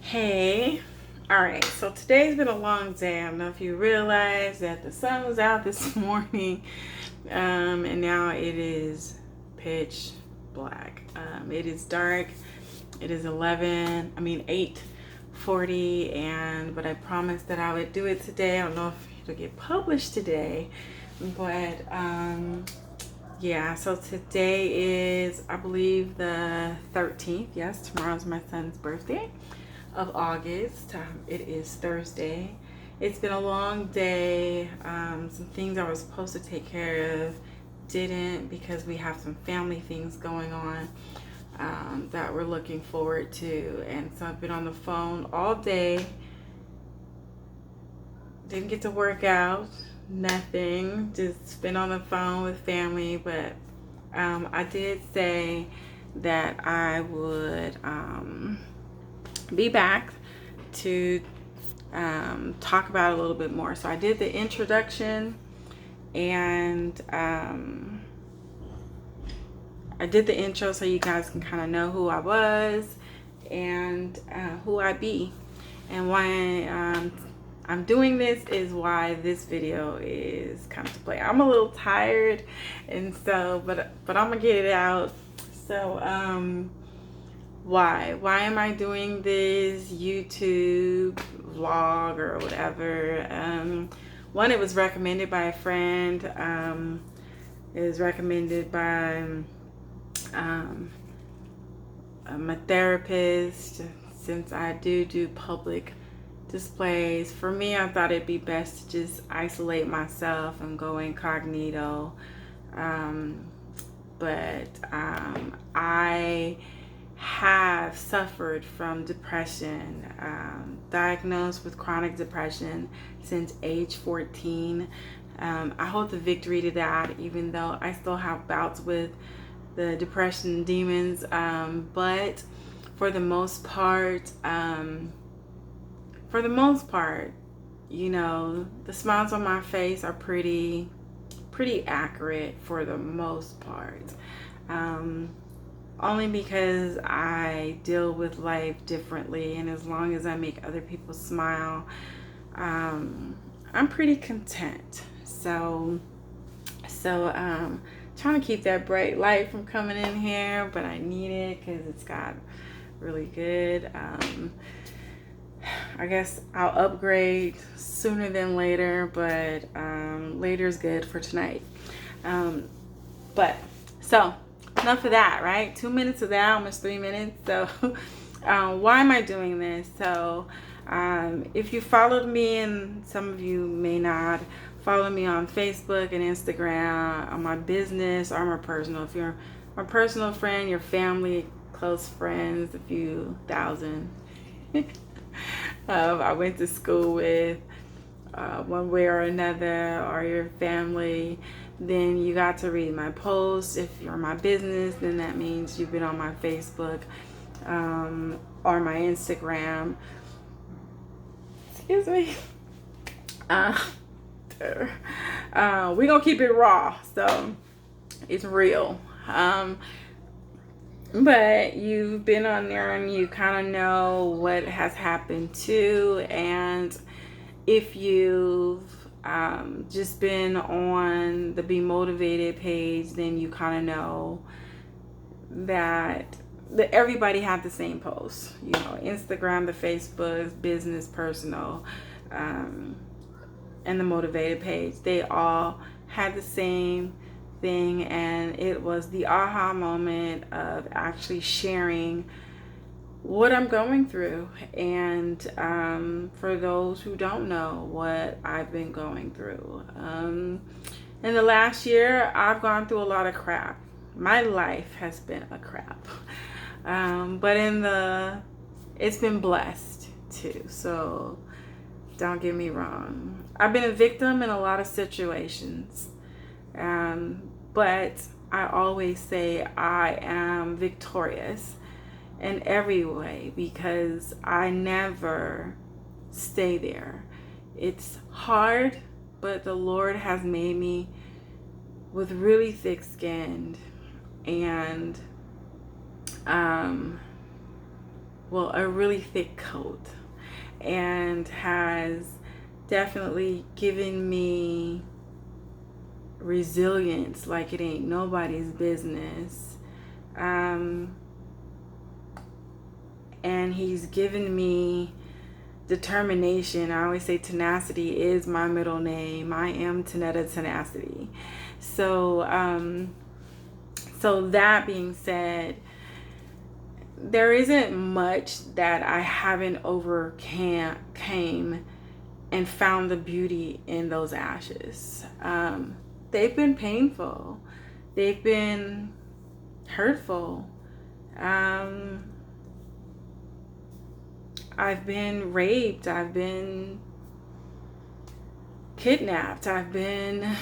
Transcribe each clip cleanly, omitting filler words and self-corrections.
Hey, all right, so today's been a long day. I don't know if you realize that the sun was out this morning, and now it is pitch black. It is dark. It is 8:40, but I promised that I would do it today. I don't know if it'll get published today, but yeah, so today is, I believe, the 13th. Yes, tomorrow's my son's birthday of August. It is Thursday. It's been a long day. Some things I was supposed to take care of didn't because we have some family things going on that we're looking forward to. And so I've been on the phone all day. Didn't get to work out. Nothing. Just been on the phone with family. But I did say that I would be back to talk about it a little bit more. So I did the introduction, and I did the intro so you guys can kind of know who I was and who I be. And why I'm doing this is why this video is coming to play. I'm a little tired, and so but I'm gonna get it out. So why am I doing this YouTube vlog or whatever? One, it was recommended by a friend. It was recommended by my therapist. Since I do public displays, for me, I thought it'd be best to just isolate myself and go incognito. But I have suffered from depression, diagnosed with chronic depression since age 14. I hold the victory to that, even though I still have bouts with the depression demons. But for the most part, you know, the smiles on my face are pretty accurate for the most part. Only because I deal with life differently, and as long as I make other people smile, I'm pretty content. So trying to keep that bright light from coming in here, but I need it because it's got really good. I guess I'll upgrade sooner than later, but later is good for tonight. But so enough of that, right? 2 minutes of that, almost 3 minutes. So why am I doing this? So if you followed me, and some of you may not, follow me on Facebook and Instagram, on my business or my personal. If you're my personal friend, your family, close friends, a few thousand I went to school with, one way or another, or your family, then you got to read my posts. If you're my business, then that means you've been on my Facebook or my Instagram. Excuse me. We're gonna keep it raw, so it's real. But you've been on there and you kind of know what has happened too. And if you've just been on the Be Motivated page, then you kind of know that everybody had the same post. You know, Instagram, the Facebook, business, personal, and the Motivated page, they all had the same thing, and it was the aha moment of actually sharing what I'm going through. And for those who don't know what I've been going through, in the last year, I've gone through a lot of crap. My life has been a crap, but it's been blessed too. So don't get me wrong. I've been a victim in a lot of situations. But I always say I am victorious in every way because I never stay there. It's hard, but the Lord has made me with really thick skin, and well, a really thick coat, and has definitely given me resilience like it ain't nobody's business. And he's given me determination. I always say tenacity is my middle name. I am Tanetta Tenacity. So, so that being said, there isn't much that I haven't overcame and found the beauty in those ashes. They've been painful. They've been hurtful. I've been raped. I've been kidnapped. I've been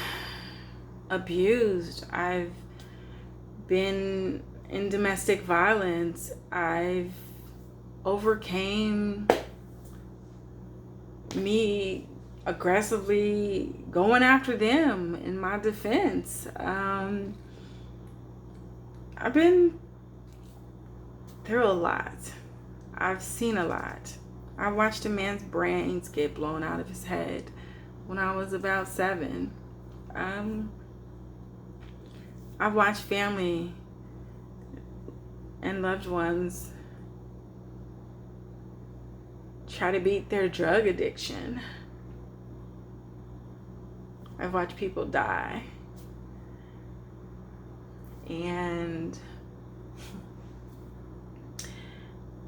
abused. I've been in domestic violence. I've overcame me aggressively going after them in my defense. I've been through a lot. I've seen a lot. I watched a man's brains get blown out of his head when I was about 7. I watched family and loved ones try to beat their drug addiction. I've watched people die. And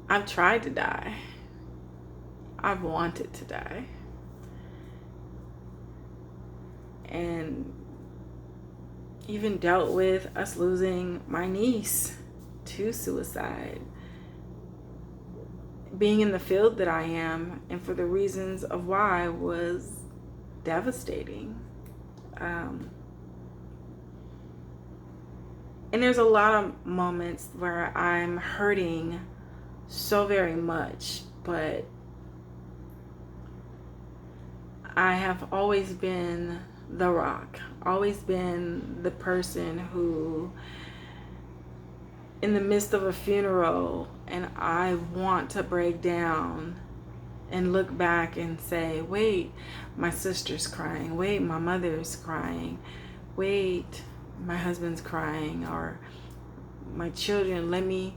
I've tried to die. I've wanted to die. And even dealt with us losing my niece to suicide. Being in the field that I am, and for the reasons of why, was devastating. And there's a lot of moments where I'm hurting so very much, but I have always been the rock, always been the person who, in the midst of a funeral, and I want to break down and look back and say, wait, my sister's crying, wait, my mother's crying, wait, my husband's crying, or my children, let me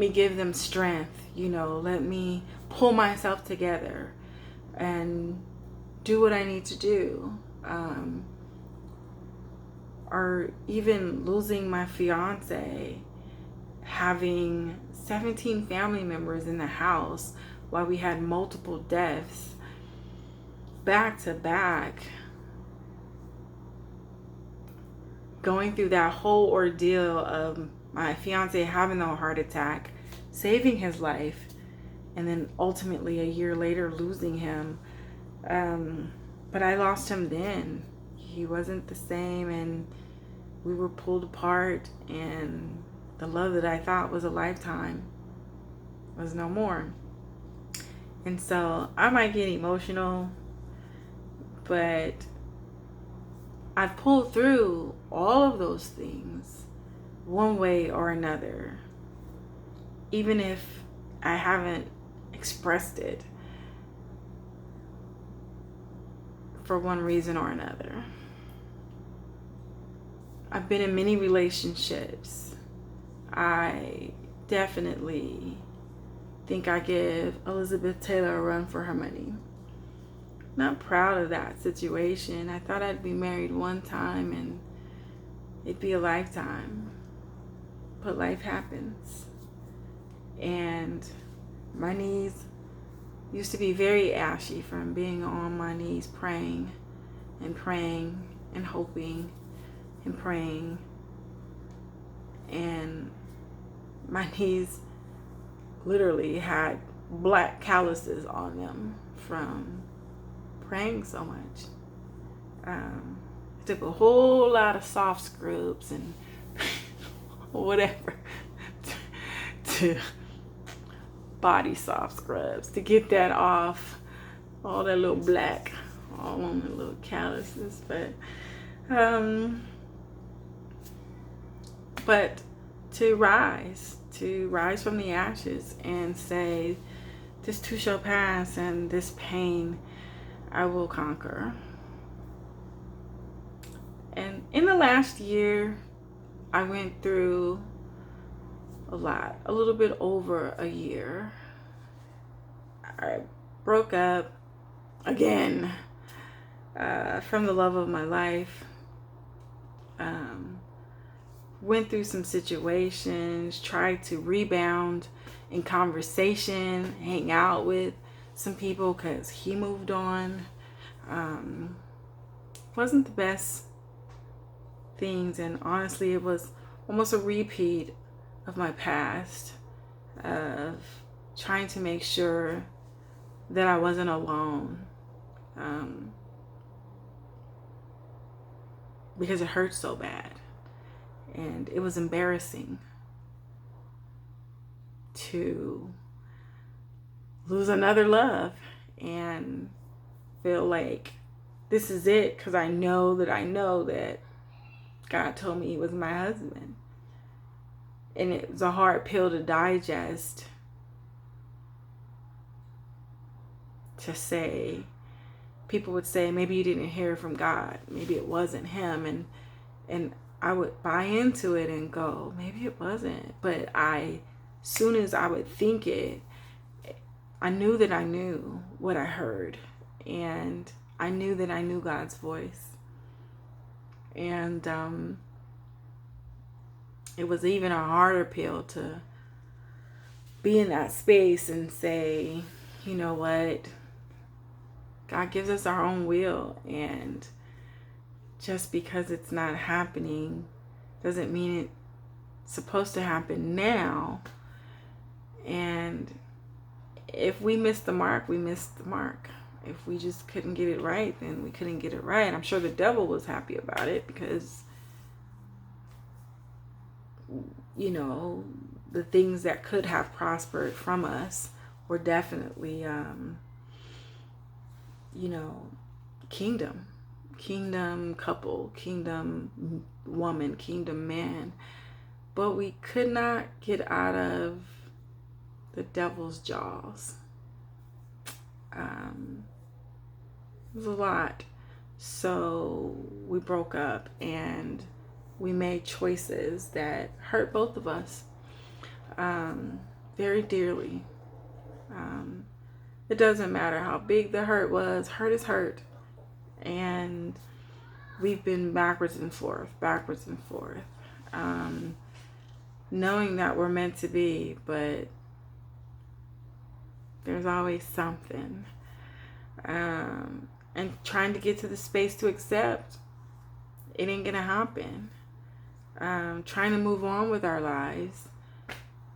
give them strength, let me pull myself together and do what I need to do. Or even losing my fiance, having 17 family members in the house while we had multiple deaths back to back, going through that whole ordeal of my fiance having a heart attack, saving his life, and then ultimately a year later losing him. But I lost him then. He wasn't the same, and we were pulled apart, and the love that I thought was a lifetime was no more. And so I might get emotional, but I've pulled through all of those things one way or another, even if I haven't expressed it for one reason or another. I've been in many relationships. I definitely think I give Elizabeth Taylor a run for her money. Not proud of that situation. I thought I'd be married one time and it'd be a lifetime. But life happens. And my knees used to be very ashy from being on my knees praying and praying and hoping and praying. And my knees literally had black calluses on them from praying so much. It took a whole lot of soft scrubs and whatever to body soft scrubs to get that off, all that little black all on the little calluses. But to rise from the ashes and say, this too shall pass, and this pain I will conquer. And in the last year, I went through a lot, a little bit over a year. I broke up again from the love of my life. Went through some situations, tried to rebound in conversation, hang out with some people because he moved on. Wasn't the best things, and honestly it was almost a repeat of my past, of trying to make sure that I wasn't alone, because it hurt so bad. And it was embarrassing to lose another love and feel like this is it, because I know that God told me he was my husband. And it was a hard pill to digest, to say. People would say, maybe you didn't hear from God, maybe it wasn't him, and I would buy into it and go, maybe it wasn't. But soon as I would think it, I knew that I knew what I heard, and I knew that I knew God's voice. And it was even a harder pill to be in that space and say, you know what, God gives us our own will, and just because it's not happening doesn't mean it's supposed to happen now. And if we missed the mark, we missed the mark. If we just couldn't get it right, then we couldn't get it right. I'm sure the devil was happy about it, because, you know, the things that could have prospered from us were definitely, you know, kingdom couple, kingdom woman, kingdom man. But we could not get out of the devil's jaws. It was a lot. So we broke up, and we made choices that hurt both of us very dearly. It doesn't matter how big the hurt was. Hurt is hurt. And we've been backwards and forth, knowing that we're meant to be, but there's always something. And trying to get to the space to accept it ain't gonna happen. Trying to move on with our lives,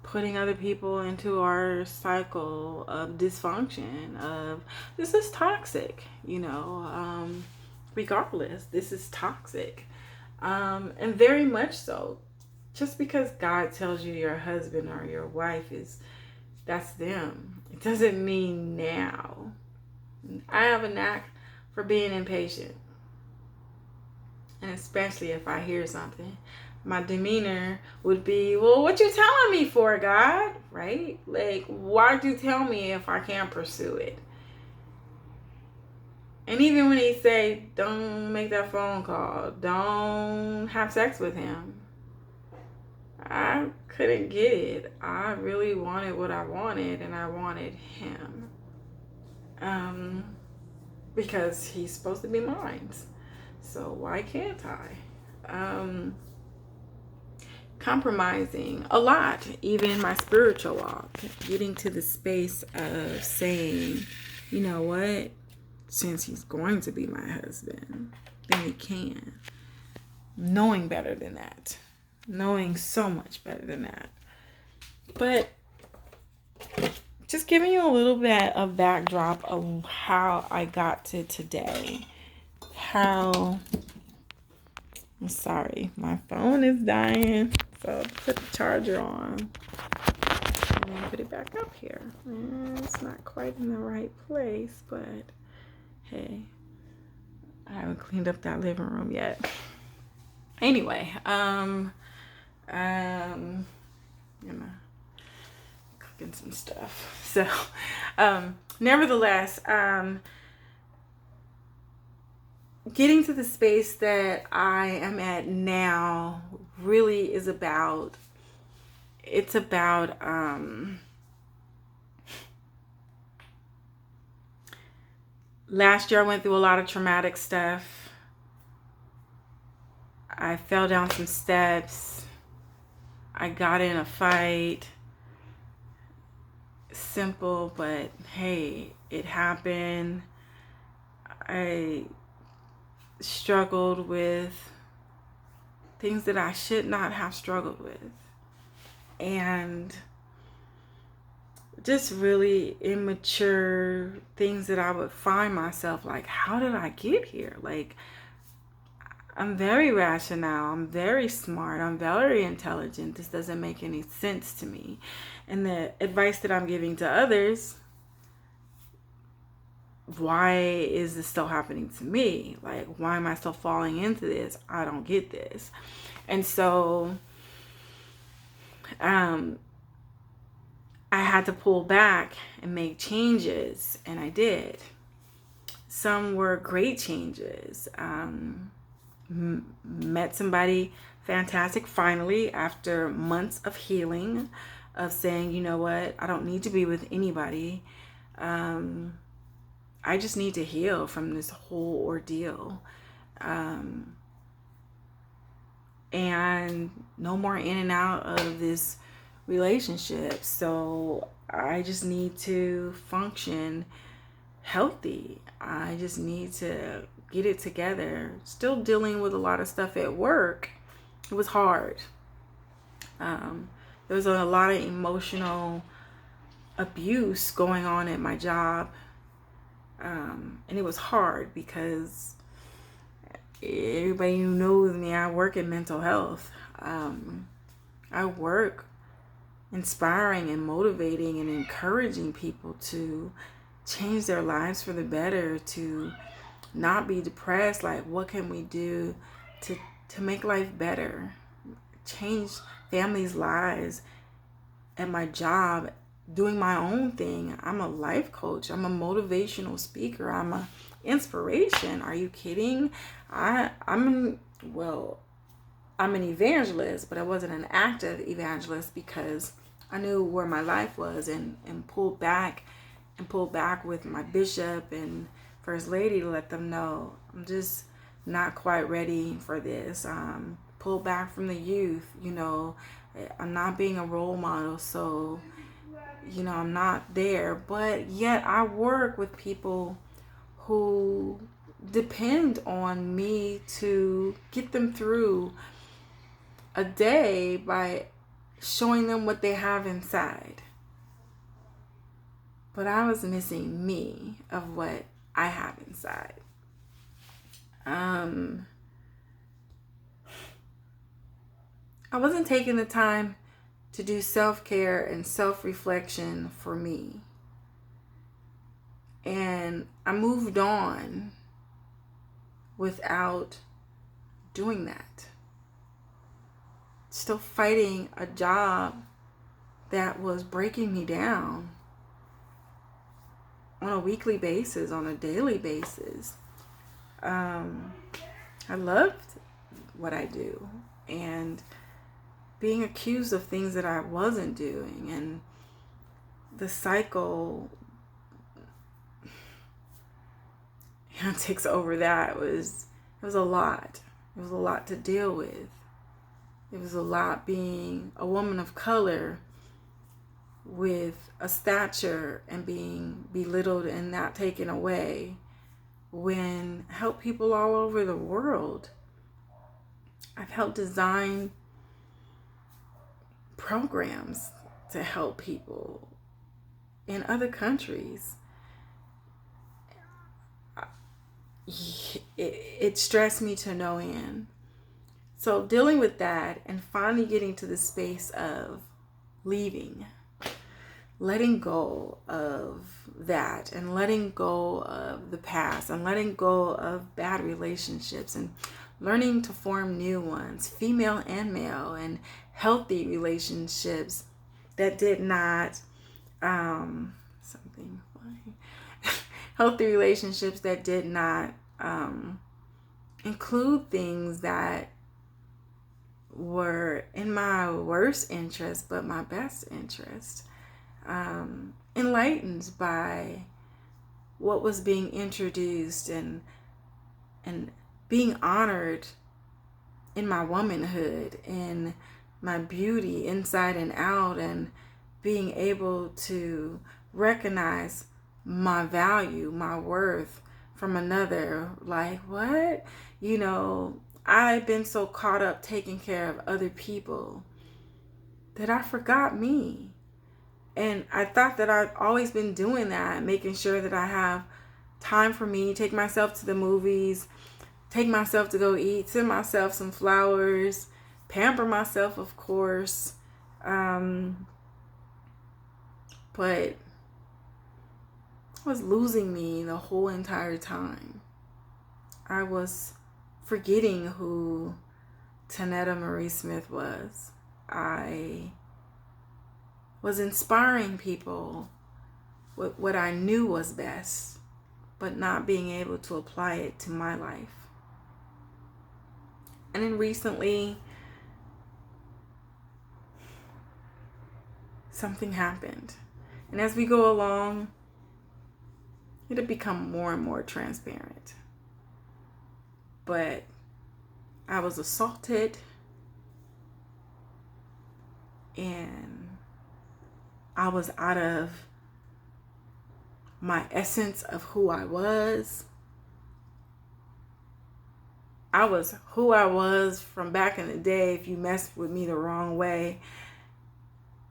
putting other people into our cycle of dysfunction, of this is toxic, you know, regardless, this is toxic. And very much so. Just because God tells you your husband or your wife that's them, it doesn't mean now. I have a knack for being impatient. And especially if I hear something, my demeanor would be, well, what you telling me for, God? Right? Like, why'd you tell me if I can't pursue it? And even when he say, don't make that phone call, don't have sex with him, I couldn't get it. I really wanted what I wanted, and I wanted him. Because he's supposed to be mine. So why can't I? Compromising a lot, even in my spiritual walk, getting to the space of saying, you know what, since he's going to be my husband, then he can. Knowing better than that. Knowing so much better than that. But just giving you a little bit of backdrop of how I got to today. I'm sorry, my phone is dying. So I'll put the charger on and then put it back up here. It's not quite in the right place, but hey, I haven't cleaned up that living room yet. Anyway, You know, cooking some stuff. So, nevertheless, getting to the space that I am at now really is about, it's about, last year I went through a lot of traumatic stuff. I fell down some steps. I got in a fight. Simple, but hey, it happened. I struggled with things that I should not have struggled with. And just really immature things that I would find myself like, how did I get here? Like, I'm very rational, I'm very smart, I'm very intelligent. This doesn't make any sense to me. And the advice that I'm giving to others, why is this still happening to me? Like, why am I still falling into this? I don't get this. And so I had to pull back and make changes, and I did. Some were great changes. Met somebody fantastic finally after months of healing, of saying, you know what, I don't need to be with anybody. I just need to heal from this whole ordeal. And no more in and out of this relationship. So I just need to function healthy. I just need to get it together. Still dealing with a lot of stuff at work. It was hard. There was a lot of emotional abuse going on at my job. And it was hard because everybody who knows me, I work in mental health. I work inspiring and motivating and encouraging people to change their lives for the better, to not be depressed. Like, what can we do to make life better, change families' lives? At my job, doing my own thing. I'm a life coach. I'm a motivational speaker. I'm a inspiration. Are you kidding? I'm an evangelist, but I wasn't an active evangelist because I knew where my life was, and pulled back with my bishop and first lady to let them know I'm just not quite ready for this. Pull back from the youth, I'm not being a role model, so I'm not there. But yet I work with people who depend on me to get them through a day by showing them what they have inside. But I was missing me of what I have inside. I wasn't taking the time to do self-care and self-reflection for me. And I moved on without doing that. Still fighting a job that was breaking me down on a weekly basis, on a daily basis. I loved what I do, and being accused of things that I wasn't doing, and the cycle takes over that. It was a lot. It was a lot to deal with. It was a lot being a woman of color with a stature and being belittled and not taken away, when I help people all over the world. I've helped design programs to help people in other countries. It stressed me to no end. So dealing with that and finally getting to the space of leaving, letting go of that, and letting go of the past, and letting go of bad relationships, and learning to form new ones, female and male, and healthy relationships that did not, healthy relationships that did not include things that were in my worst interest, but my best interest. Enlightened by what was being introduced, and being honored in my womanhood, in my beauty inside and out, and being able to recognize my value, my worth from another. Like, what? I've been so caught up taking care of other people that I forgot me. And I thought that I've always been doing that, making sure that I have time for me, take myself to the movies, take myself to go eat, send myself some flowers, pamper myself, of course. But it was losing me the whole entire time. I was forgetting who Tanetta Marie Smith was. I was inspiring people with what I knew was best, but not being able to apply it to my life. And then recently, something happened. And as we go along, it'll become more and more transparent. But I was assaulted, and I was out of my essence of who I was. I was who I was from back in the day. If you messed with me the wrong way,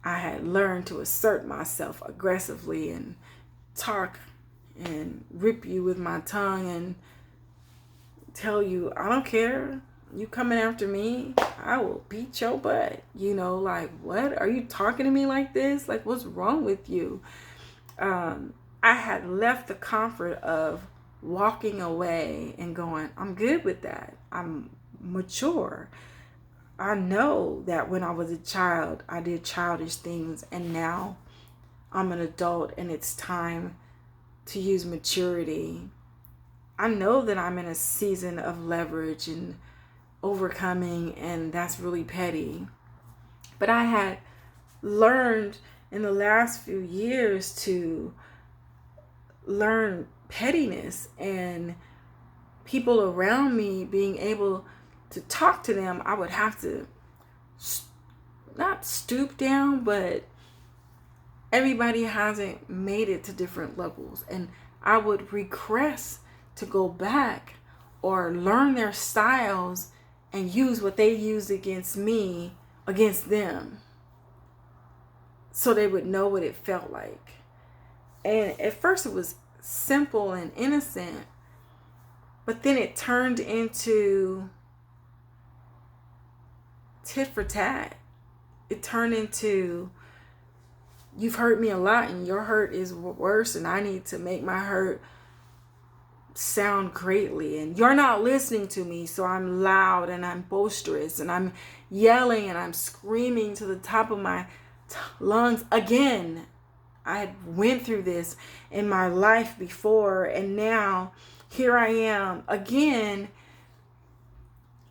I had learned to assert myself aggressively and talk and rip you with my tongue and tell you, I don't care. You coming after me, I will beat your butt. Like, what? Are you talking to me like this? Like, what's wrong with you? I had left the comfort of walking away and going, I'm good with that. I'm mature. I know that when I was a child, I did childish things, and now I'm an adult and it's time to use maturity. I know that I'm in a season of leverage and overcoming, and that's really petty. But I had learned in the last few years to learn pettiness, and people around me being able to talk to them, I would have to not stoop down, but everybody hasn't made it to different levels, and I would regress to go back or learn their styles and use what they used against me against them, so they would know what it felt like. And at first it was simple and innocent, but then it turned into tit for tat. It turned into, you've hurt me a lot and your hurt is worse, and I need to make my hurt sound greatly, and you're not listening to me, so I'm loud and I'm boisterous and I'm yelling and I'm screaming to the top of my lungs. Again, I went through this in my life before, and now here I am again,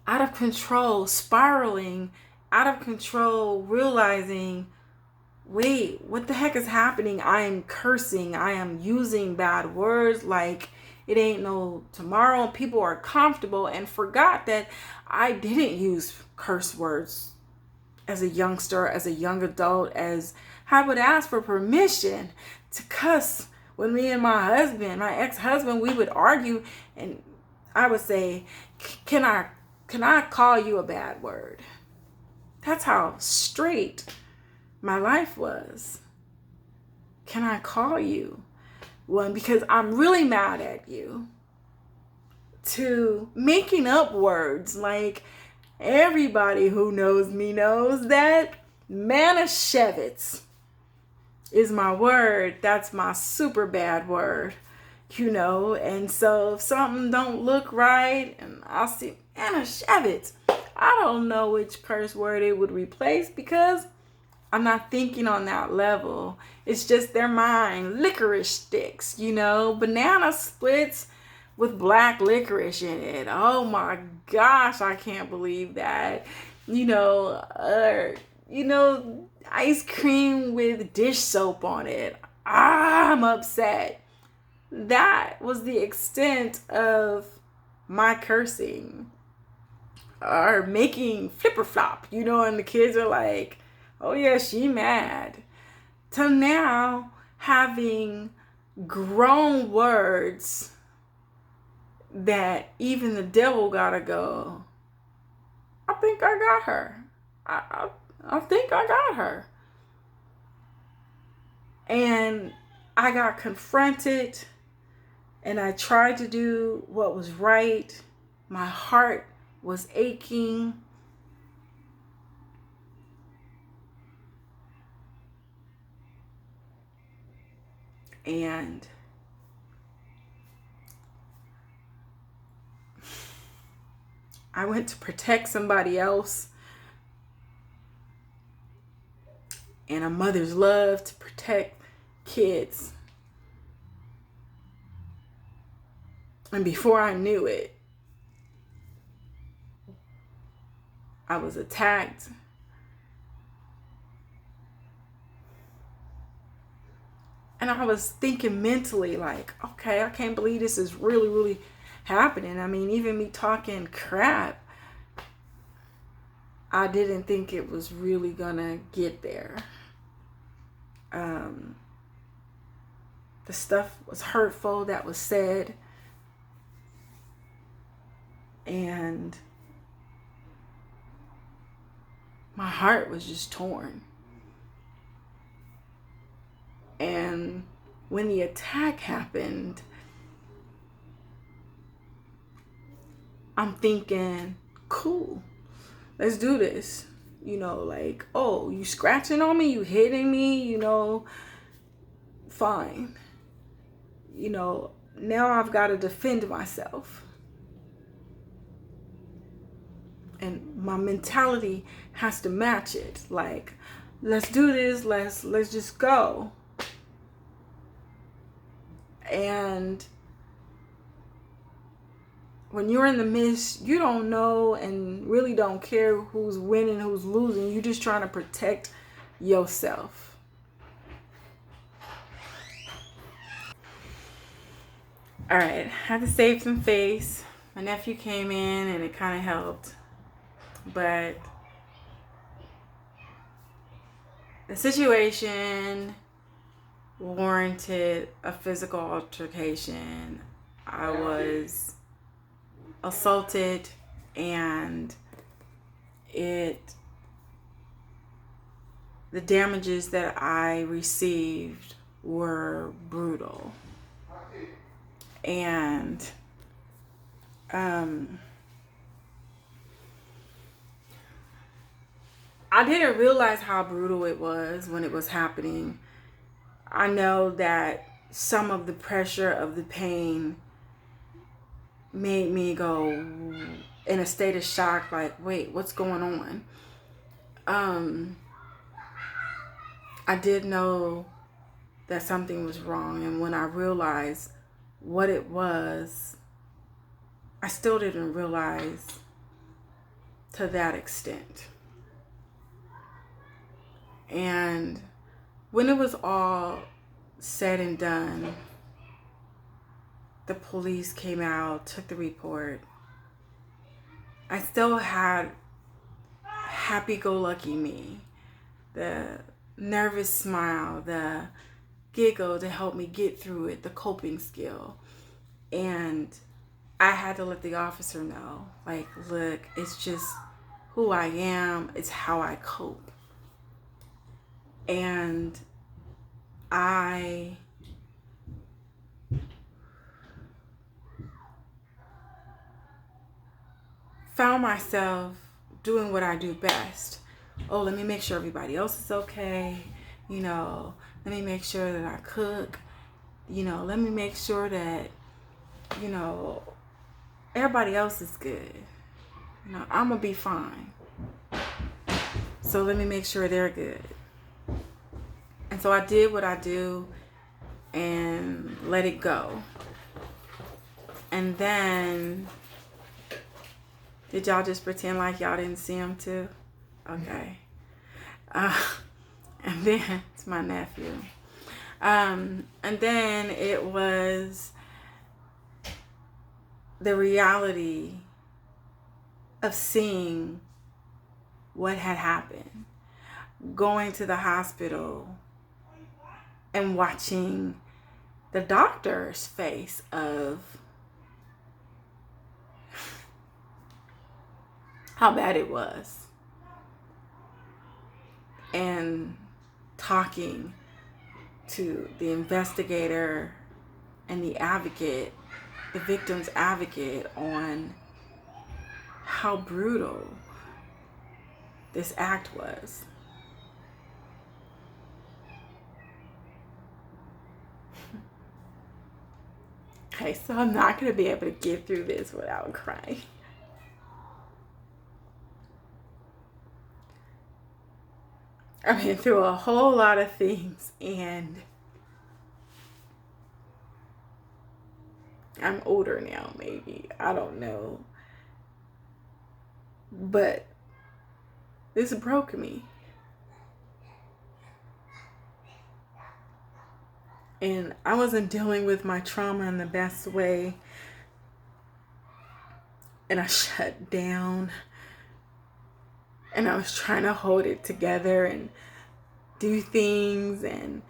out of control, spiraling out of control, realizing, wait, what the heck is happening? I am cursing. I am using bad words like it ain't no tomorrow. People are comfortable, and forgot that I didn't use curse words as a youngster, as a young adult, as I would ask for permission to cuss. When me and my husband, my ex-husband, we would argue, and I would say, can I call you a bad word? That's how straight my life was. Can I call you one? Because I'm really mad at you. To making up words like, everybody who knows me knows that Manischewitz is my word. That's my super bad word, and so if something don't look right and I'll see Manischewitz, I don't know which curse word it would replace because I'm not thinking on that level. It's just their mind. Licorice sticks, banana splits with black licorice in it. Oh my gosh, I can't believe that. Ice cream with dish soap on it. I'm upset. That was the extent of my cursing or making flipper flop, and the kids are like, oh yeah, she mad. To now having grown words that even the devil gotta go, I think I got her. I think I got her. And I got confronted and I tried to do what was right. My heart was aching. And I went to protect somebody else. And a mother's love to protect kids. And before I knew it, I was attacked. And I was thinking mentally like, okay, I can't believe this is really, really happening. I mean, even me talking crap, I didn't think it was really gonna get there. The stuff was hurtful that was said. And my heart was just torn. And when the attack happened, I'm thinking, cool, let's do this. Like, oh, you scratching on me, you hitting me, fine. Now I've got to defend myself. And my mentality has to match it. Like, let's do this, let's just go. And when you're in the midst, you don't know and really don't care who's winning, who's losing. You're just trying to protect yourself. All right, I had to save some face. My nephew came in and it kind of helped. But the situation warranted a physical altercation. I was assaulted and the damages that I received were brutal. And I didn't realize how brutal it was when it was happening. I know that some of the pressure of the pain made me go in a state of shock, like, wait, what's going on? I did know that something was wrong, and when I realized what it was, I still didn't realize to that extent. And when it was all said and done, the police came out, took the report. I still had happy-go-lucky me, the nervous smile, the giggle to help me get through it, the coping skill. And I had to let the officer know, like, look, it's just who I am. It's how I cope. And I found myself doing what I do best. Oh, let me make sure everybody else is okay. Let me make sure that I cook. Let me make sure that, everybody else is good. I'm gonna be fine. So let me make sure they're good. And so I did what I do and let it go. And then, did y'all just pretend like y'all didn't see him too? Okay. And then, it's my nephew. And then it was the reality of seeing what had happened. Going to the hospital and watching the doctor's face of how bad it was. And talking to the investigator and the advocate, the victim's advocate, on how brutal this act was. Okay, so I'm not going to be able to get through this without crying. I've been through a whole lot of things, and I'm older now, maybe. I don't know. But this broke me. And I wasn't dealing with my trauma in the best way. And I shut down. And I was trying to hold it together and do things and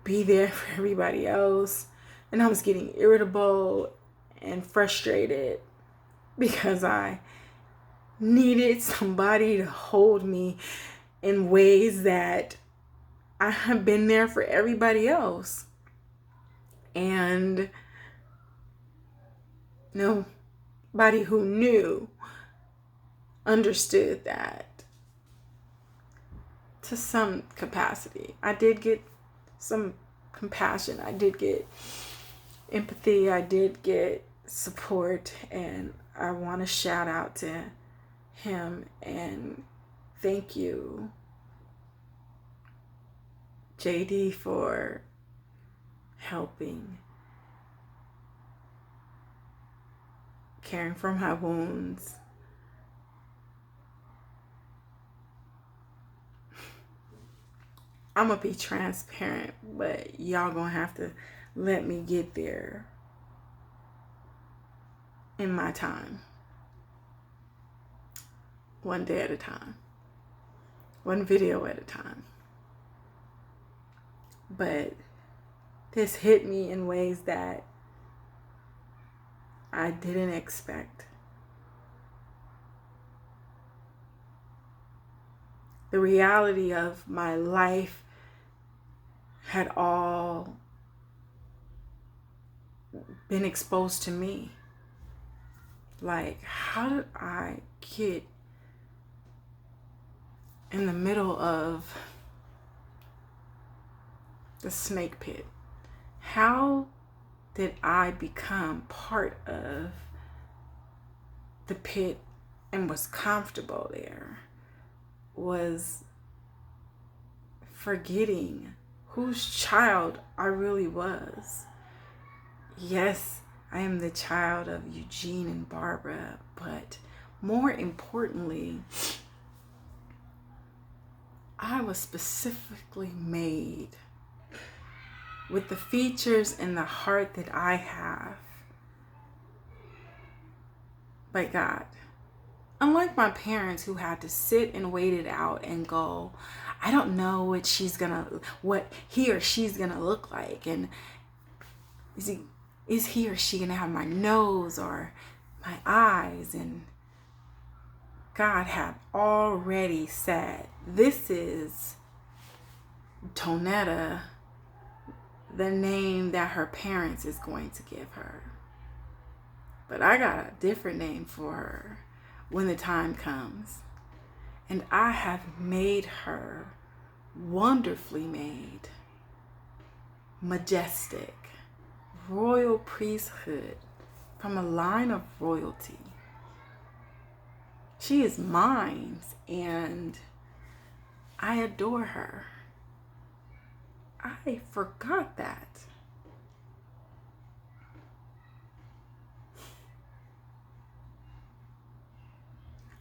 be there for everybody else. And I was getting irritable and frustrated because I needed somebody to hold me in ways that I have been there for everybody else. And nobody who knew understood that to some capacity. I did get some compassion. I did get empathy. I did get support. And I want to shout out to him and thank you, JD, for helping, caring for my wounds. I'm gonna be transparent, but y'all gonna have to let me get there in my time. One day at a time. One video at a time. But this hit me in ways that I didn't expect. The reality of my life had all been exposed to me. Like, how did I get in the middle of the snake pit? How did I become part of the pit and was comfortable there? Was forgetting whose child I really was. Yes, I am the child of Eugene and Barbara, but more importantly, I was specifically made with the features and the heart that I have by God. Unlike my parents who had to sit and wait it out and go, I don't know what he or she's gonna look like, and is he or she gonna have my nose or my eyes? And God had already said, this is Tonetta, the name that her parents is going to give her. But I got a different name for her when the time comes. And I have made her wonderfully made, majestic, royal priesthood from a line of royalty. She is mine, and I adore her. I forgot that.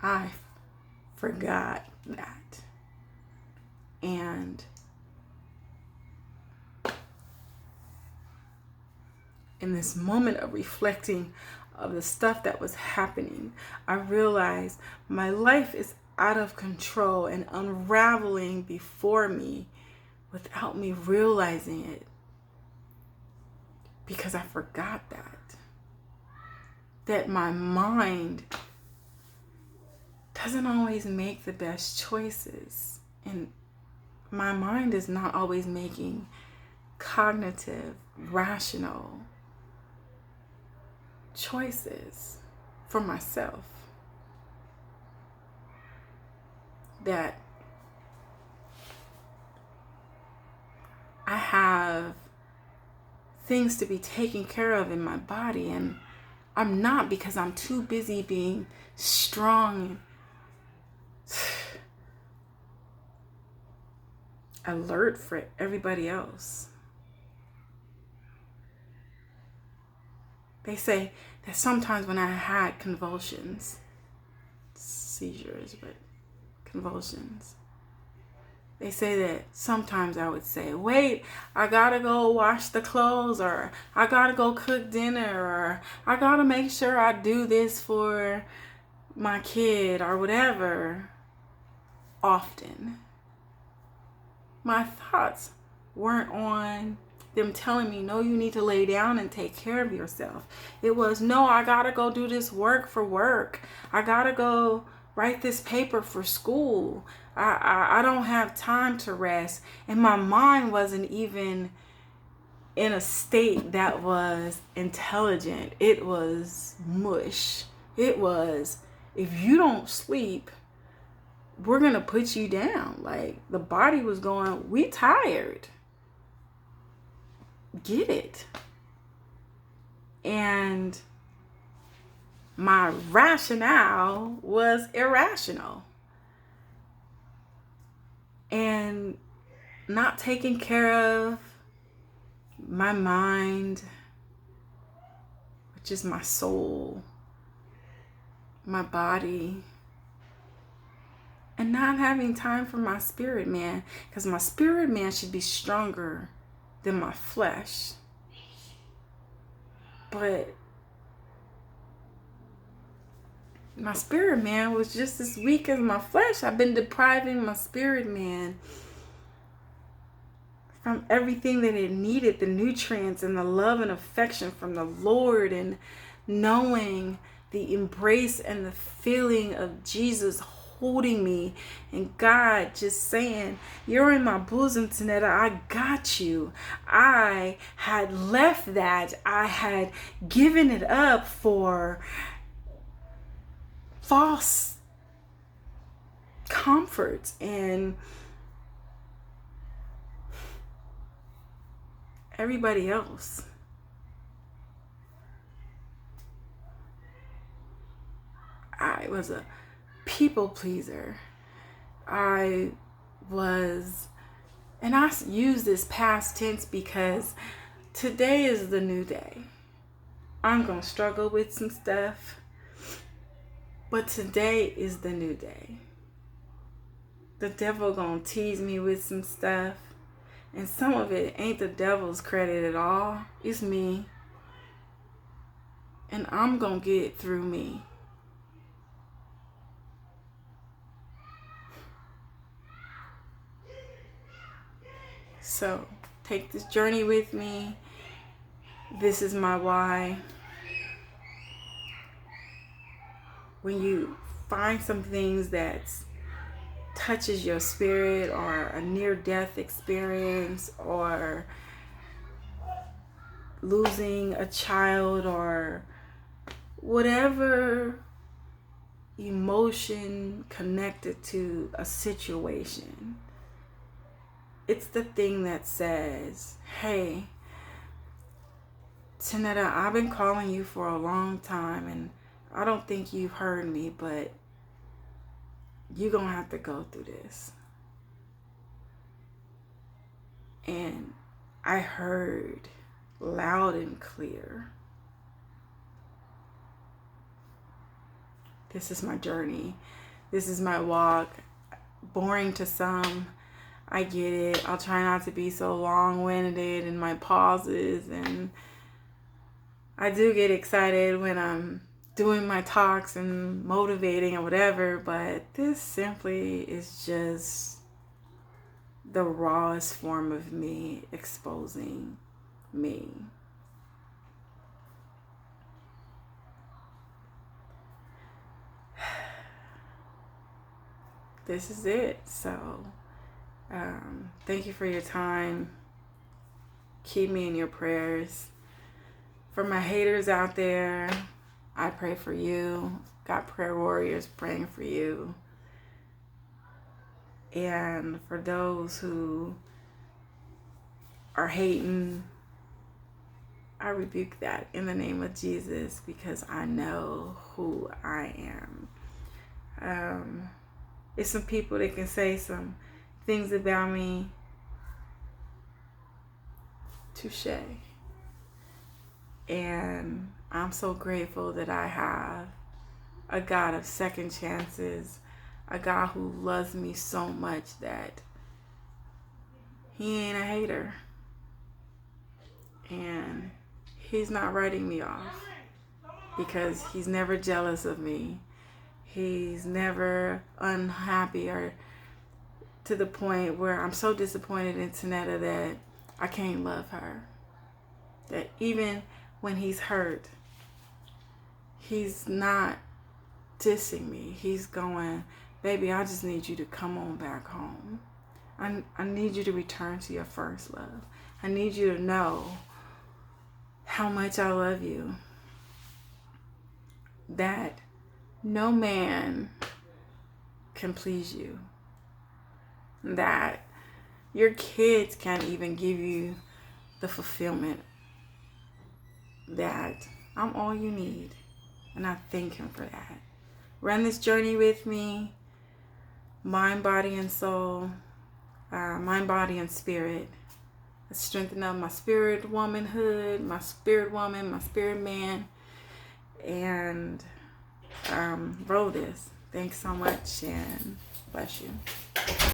I forgot that. And in this moment of reflecting of the stuff that was happening, I realized my life is out of control and unraveling before me without me realizing it, because I forgot that my mind doesn't always make the best choices, and my mind is not always making cognitive, rational choices for myself. That I have things to be taken care of in my body, and I'm not, because I'm too busy being strong, alert for everybody else. They say that sometimes when I had convulsions, seizures, but convulsions, they say that sometimes I would say, wait, I gotta go wash the clothes, or I gotta go cook dinner, or I gotta make sure I do this for my kid, or whatever, often. My thoughts weren't on them telling me, no, you need to lay down and take care of yourself. It was, no, I gotta go do this work for work. I gotta go write this paper for school. I don't have time to rest. And my mind wasn't even in a state that was intelligent. It was mush. It was, if you don't sleep, we're gonna put you down. Like, the body was going, we tired. Get it. And my rationale was irrational. And not taking care of my mind, which is my soul, my body, and not having time for my spirit man, because my spirit man should be stronger than my flesh. But my spirit man was just as weak as my flesh. I've been depriving my spirit man from everything that it needed, the nutrients and the love and affection from the Lord, and knowing the embrace and the feeling of Jesus holding me, and God just saying, you're in my bosom, Tanetta, I got you. I had left that. I had given it up for false comforts and everybody else. I was a people pleaser. I was, and I use this past tense because today is the new day. I'm going to struggle with some stuff, but today is the new day. The devil going to tease me with some stuff, and some of it ain't the devil's credit at all. It's me. And I'm going to get it through me. So, take this journey with me. This is my why. When you find some things that touches your spirit, or a near-death experience, or losing a child, or whatever emotion connected to a situation, it's the thing that says, hey, Tanetta, I've been calling you for a long time, and I don't think you've heard me, but you're going to have to go through this. And I heard loud and clear, this is my journey. This is my walk. Boring to some. I get it. I'll try not to be so long-winded in my pauses. And I do get excited when I'm doing my talks and motivating or whatever. But this simply is just the rawest form of me exposing me. This is it. So thank you for your time. Keep me in your prayers. For my haters out there, I pray for you. Got prayer warriors praying for you. And for those who are hating, I rebuke that in the name of Jesus, because I know who I am. It's some people that can say some things about me. Touche. And I'm so grateful that I have a God of second chances, a God who loves me so much that he ain't a hater. And he's not writing me off, because he's never jealous of me. He's never unhappy or to the point where I'm so disappointed in Tanetta that I can't love her. That even when he's hurt, he's not dissing me. He's going, baby, I just need you to come on back home. I need you to return to your first love. I need you to know how much I love you. That no man can please you. That your kids can't even give you the fulfillment. That I'm all you need. And I thank him for that. Run this journey with me. Mind, body, and soul. Mind, body, and spirit. Strengthen up my spirit womanhood, my spirit woman, my spirit man. And roll this. Thanks so much, and bless you.